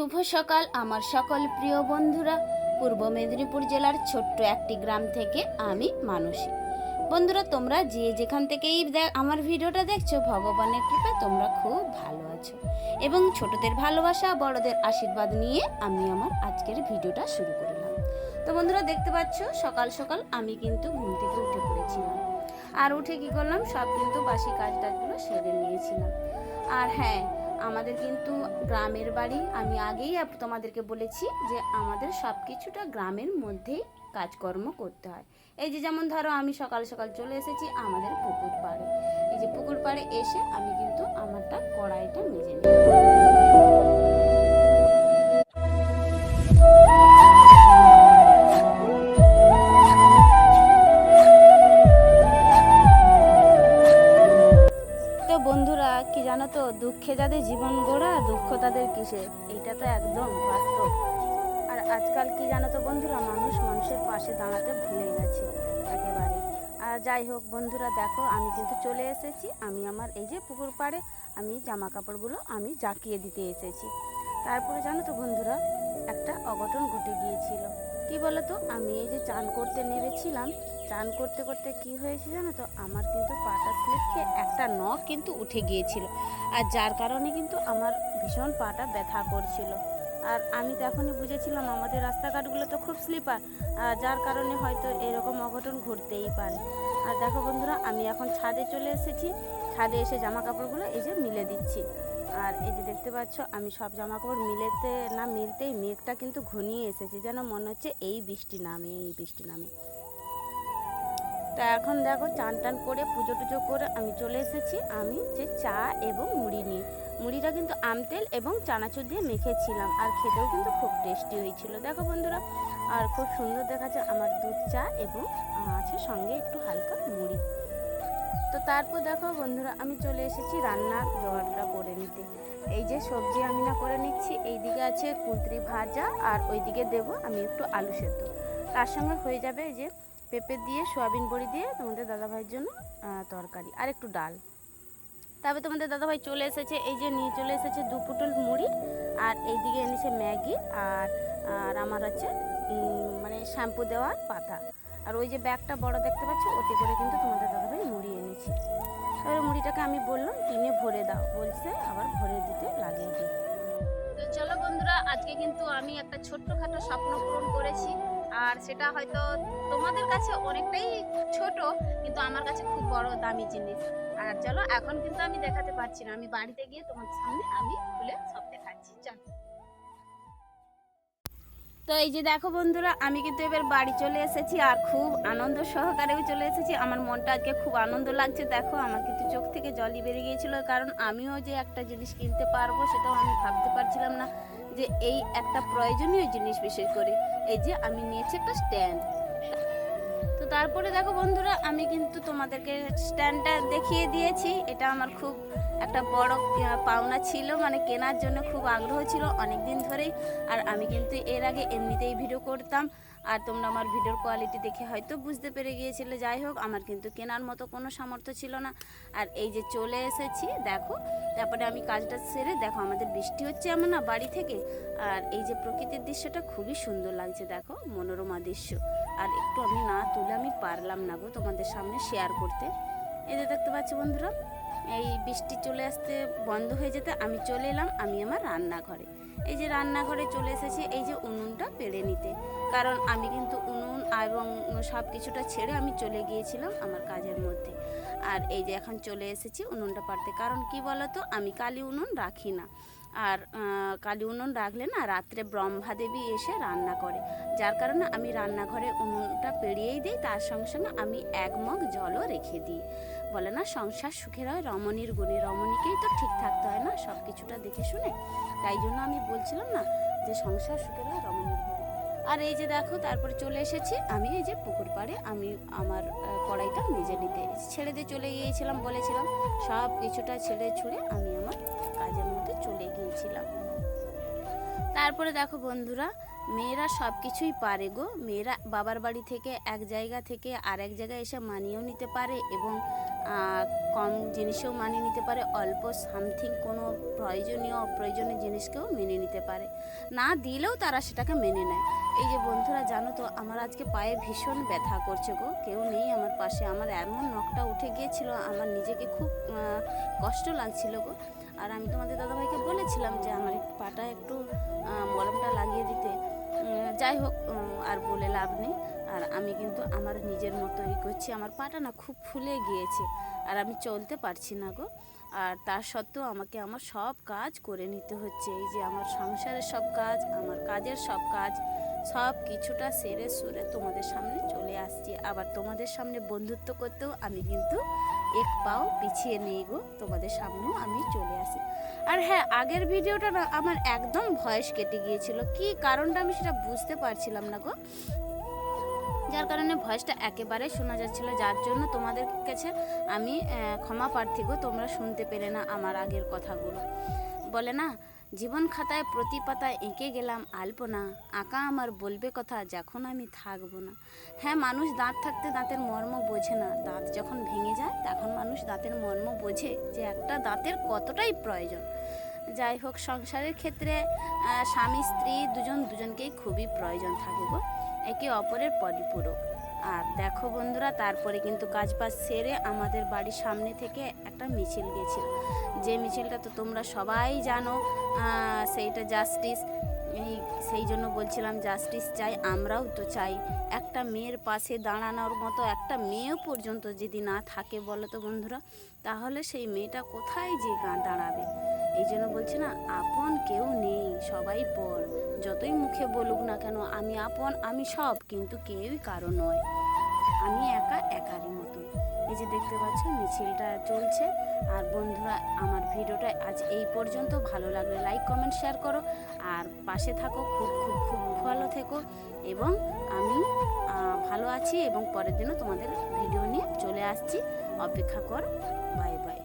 শুভ সকাল আমার সকল প্রিয় বন্ধুরা। পূর্ব মেদিনীপুর জেলার ছোট্ট একটি গ্রাম থেকে আমি মানসী। বন্ধুরা, তোমরা যে যেখান থেকেই আমার ভিডিওটা দেখছো, ভগবানের কৃপায় তোমরা খুব ভালো আছো এবং ছোটদের ভালোবাসা বড়দের আশীর্বাদ নিয়ে আমি আমার আজকের ভিডিওটা শুরু করলাম। তো বন্ধুরা, দেখতে পাচ্ছ সকাল সকাল আমি কিন্তু ঘুম থেকে উঠে পড়েছিলাম। আর উঠে কি করলাম, সব কিন্তু বাসি কাজ টাজগুলো সেরে নিয়েছিলাম। আর হ্যাঁ, আমাদের কিন্তু গ্রামের বাড়ি। আমি আগেই তোমাদেরকে বলেছি যে আমাদের সব কিছুটা গ্রামের মধ্যেই কাজকর্ম করতে হয়। এই যে যেমন ধরো, আমি সকাল সকাল চলে এসেছি আমাদের পুকুর পাড়ে। এই যে পুকুর পাড়ে এসে আমি কিন্তু আমারটা কড়াইটা মেজে নিই। বন্ধুরা, কি জানো তো, দুঃখে যাদের জীবন গড়া, দুঃখ তাদের কিসে, এইটা তো একদম বাস্তব। আর আজকাল কি জানো তো বন্ধুরা, মানুষ মানুষের পাশে দাঁড়াতে ভুলে গেছে একেবারে। আর যাই হোক বন্ধুরা, দেখো আমি কিন্তু চলে এসেছি। আমি আমার এই যে পুকুর পাড়ে আমি জামা কাপড়গুলো আমি জাকিয়ে দিতে এসেছি। তারপরে জানো তো বন্ধুরা, একটা অঘটন ঘটে গিয়েছিল। কি বলো তো, আমি এই যে চান করতে নেমেছিলাম, চান করতে করতে কি হয়েছে জানো তো, আমার কিন্তু পাটা স্লিপ খেয়ে একটা নখ কিন্তু উঠে গিয়েছিল। আর যার কারণে কিন্তু আমার ভীষণ পাটা ব্যথা করছিল। আর আমি তো এখনই বুঝেছিলাম আমাদের রাস্তাঘাটগুলো তো খুব স্লিপার, যার কারণে হয়তো এরকম অঘটন ঘটতেই পারে। আর দেখো বন্ধুরা, আমি এখন ছাদে চলে এসেছি। ছাদে এসে জামা কাপড়গুলো এই যে মিলে দিচ্ছি। আর এই যে দেখতে পাচ্ছ, আমি সব জামা কাপড় মিলতেই মেঘটা কিন্তু ঘনিয়ে এসেছে, যেন মনে হচ্ছে এই বৃষ্টি নামে। তা এখন দেখো, চান টান করে পুজো টুজো করে আমি চলে এসেছি। আমি যে চা এবং মুড়ি নিয়ে, মুড়িটা কিন্তু আমতেল এবং চানাচুর দিয়ে মেখেছিলাম। আর খেতেও কিন্তু খুব টেস্টি হয়েছিল দেখো বন্ধুরা। আর খুব সুন্দর দেখাচ্ছে আমার দুধ চা এবং আছে সঙ্গে একটু হালকা মুড়ি। তো তারপর দেখো বন্ধুরা, আমি চলে এসেছি রান্নার জোগাড়টা করে নিতে। এই যে সবজি আমি না করে নিচ্ছি। এইদিকে আছে কুঁদরি ভাজা, আর ওইদিকে দেবো আমি একটু আলু সেদ্ধ। তার সঙ্গে হয়ে যাবে এই যে পেঁপে দিয়ে সয়াবিন বড়ি দিয়ে তোমাদের দাদাভাইয়ের জন্য তরকারি আর একটু ডাল। তবে তোমাদের দাদাভাই চলে এসেছে, এই যে নিয়ে চলে এসেছে 2 পুটুল মুড়ি, আর এইদিকে এনেছে ম্যাগি, আর আর আমার হচ্ছে মানে শ্যাম্পু দেওয়ার পাতা। আর ওই যে ব্যাগটা বড় দেখতে পাচ্ছ, ওতে করে কিন্তু তোমাদের দাদাভাই মুড়ি এনেছি। এবারে মুড়িটাকে আমি বললাম টিনে ভরে দাও, বলছে আবার ভরে দিতে লাগিয়ে দিই। তো চলো বন্ধুরা, আজকে কিন্তু আমি একটা ছোট্টখাটো স্বপ্ন পূরণ করেছি। আর সেটা হয়তো তোমাদের কাছে অনেকটাই ছোট, কিন্তু আমার কাছে খুব বড় দামি জিনিস। আর চলো, এখন কিন্তু আমি দেখাতে পারছি না, আমি বাড়িতে গিয়ে তোমাদের সামনে আমি খুলে সব দেখাচ্ছি। চলো। তো এই যে দেখো বন্ধুরা, আমি কিন্তু এবার বাড়ি চলে এসেছি, আর খুব আনন্দ সহকারেও চলে এসেছি। আমার মনটা আজকে খুব আনন্দ লাগছে। দেখো, আমার কিন্তু চোখ থেকে জলই বেরিয়ে গিয়েছিল, কারণ আমিও যে একটা জিনিস কিনতে পারবো সেটাও আমি ভাবতে পারছিলাম না, যে এই একটা প্রয়োজনীয় জিনিস। বিশেষ করে এই যে আমি নিয়েছি একটা স্ট্যান্ড। তো তারপরে দেখো বন্ধুরা, আমি কিন্তু তোমাদেরকে স্ট্যান্ডটা দেখিয়ে দিয়েছি। এটা আমার খুব একটা বড় পাওনা ছিল, মানে কেনার জন্য খুব আগ্রহ ছিল অনেক দিন ধরেই। আর আমি কিন্তু এর আগে এমনিতেই ভিডিও করতাম, আর তোমরা আমার ভিডিওর কোয়ালিটি দেখে হয়তো বুঝতে পেরে গিয়েছিলে। যাই হোক, আমার কিন্তু কেনার মতো কোনো সামর্থ্য ছিল না। আর এই যে চলে এসেছি দেখো। তারপরে আমি কাজটা সেরে দেখো, আমাদের বৃষ্টি হচ্ছে এমন না বাড়ি থেকে। আর এই যে প্রকৃতির দৃশ্যটা খুবই সুন্দর লাগছে, দেখো মনোরমা দৃশ্য। আর একটু আমি না তুলে আমি পারলাম না গো তোমাদের সামনে শেয়ার করতে। এই যে দেখতে পাচ্ছি বন্ধুরা, এই বৃষ্টি চলে আসতে বন্ধ হয়ে যেতে আমি চলে এলাম আমি আমার রান্নাঘরে। এই যে রান্নাঘরে চলে এসেছি এই যে উনুনটা পেড়ে নিতে, কারণ আমি কিন্তু উনুন এবং সব কিছুটা ছেড়ে আমি চলে গিয়েছিলাম আমার কাজের মধ্যে। আর এই যে এখন চলে এসেছি উনুনটা পাড়তে, কারণ কি বলতো, আমি কালি উনুন রাখি না। আর কালি উনুন রাখলে না রাত্রে ব্রহ্মাদেবী এসে রান্না করে, যার কারণে আমি রান্নাঘরে উনুনটা পেরিয়েই দিই। তার সঙ্গে সঙ্গে আমি 1 মগ জলও রেখে দিই। বলে না, সংসার সুখের হয় রমণীর গুণে, রমণীকেই তো ঠিক থাকতে হয় না সব কিছুটা দেখে শুনে। তাই জন্য আমি বলছিলাম না যে সংসার সুখের হয় রমণীর গুণে। আর এই যে দেখো, তারপরে চলে এসেছি আমি এই যে পুকুর পাড়ে আমি আমার কড়াইটা মেজে নিতে ছেড়ে দিয়ে চলে গিয়েছিলাম, বলেছিলাম সব কিছুটা ছেড়ে ছুড়ে আমি আমার কাজের মধ্যে চলে গিয়েছিলাম। তারপরে দেখো বন্ধুরা, মেয়েরা সব কিছুই পারে গো। মেয়েরা বাবার বাড়ি থেকে এক জায়গা থেকে আর এক জায়গায় এসে মানিয়েও নিতে পারে, এবং কম জিনিসেও মানিয়ে নিতে পারে, অল্প সামথিং কোনো প্রয়োজনীয় অপ্রয়োজনীয় জিনিসকেও মেনে নিতে পারে, না দিলেও তারা সেটাকে মেনে নেয়। এই যে বন্ধুরা জানো তো আমার আজকে পায়ে ভীষণ ব্যথা করছে গো, কেউ নেই আমার পাশে, আমার এমন নখটা উঠে গিয়েছিল, আমার নিজেকে খুব কষ্ট লাগছিল গো। আর আমি তোমাদের দাদাভাইকে বলেছিলাম যে আমার পাটা একটু মলমটা লাগিয়ে দিতে, যাই হোক আর বলে লাভ নেই। আর আমি কিন্তু আমার নিজের মতোই করছি, আমার পাটা না খুব ফুলে গিয়েছে আর আমি চলতে পারছি না গো। আর তার সত্ত্বেও আমাকে আমার সব কাজ করে নিতে হচ্ছে, এই যে আমার সংসারের সব কাজ, আমার কাজের সব কাজ, সব কিছুটা সেরে সুরে তোমাদের সামনে চলে আসছি। আবার তোমাদের সামনে বন্ধুত্ব করতেও আমি কিন্তু এক পাও পিছিয়ে নেই গো, তোমাদের সামনেও আমি চলে আসি। আর হ্যাঁ, আগের ভিডিওটা না আমার একদম ভয়েস কেটে গিয়েছিল, কি কারণটা আমি সেটা বুঝতে পারছিলাম না গো, যার কারণে ভয়েসটা একেবারে শোনা যাচ্ছিল, যার জন্য তোমাদের কাছে আমি ক্ষমা প্রার্থী গো, তোমরা শুনতে পেলে না আমার আগের কথাগুলো। বলে না, জীবন খাতায় প্রতি পাতায় এঁকে গেলাম আলপনা, আঁকা আমার বলবে কথা যখন আমি থাকবো না। হ্যাঁ, মানুষ দাঁত থাকতে দাঁতের মর্ম বোঝে না, দাঁত যখন ভেঙে যায় তখন মানুষ দাঁতের মর্ম বোঝে যে একটা দাঁতের কতটাই প্রয়োজন। যাই হোক, সংসারের ক্ষেত্রে স্বামী স্ত্রী দুজনকেই খুবই প্রয়োজন থাকে গো, একে অপরের পরিপূরক। আর দেখো বন্ধুরা, তারপরে কিন্তু কাজবাজ সেরে আমাদের বাড়ির সামনে থেকে একটা মিছিল গেছিল, যে মিছিলটা তো তোমরা সবাই জানো, সেইটা জাস্টিস। সেই জন্য বলছিলাম জাস্টিস চাই, আমরাও তো চাই। একটা মেয়ের পাশে দাঁড়ানোর মতো একটা মেয়েও পর্যন্ত যদি না থাকে বলো তো বন্ধুরা, তাহলে সেই মেয়েটা কোথায় যে দাঁড়াবে? এই জন্য বলছি না, আপন কেউ নেই, সবাই পর। যতই মুখে বলুক না কেন আমি আপন, আমি সব, কিন্তু কেউই কারো নয়, আমি একারই মতন। এই যে দেখতে পাচ্ছ মিছিলটা চলছে। আর বন্ধুরা, আমার ভিডিওটা আজ এই পর্যন্ত, ভালো লাগলে লাইক কমেন্ট শেয়ার করো, আর পাশে থাকো, খুব খুব খুব ভালো থেকো। এবং আমি ভালো আছি এবং পরের দিনও তোমাদের ভিডিও নিয়ে চলে আসছি, অপেক্ষা করো। Bye bye.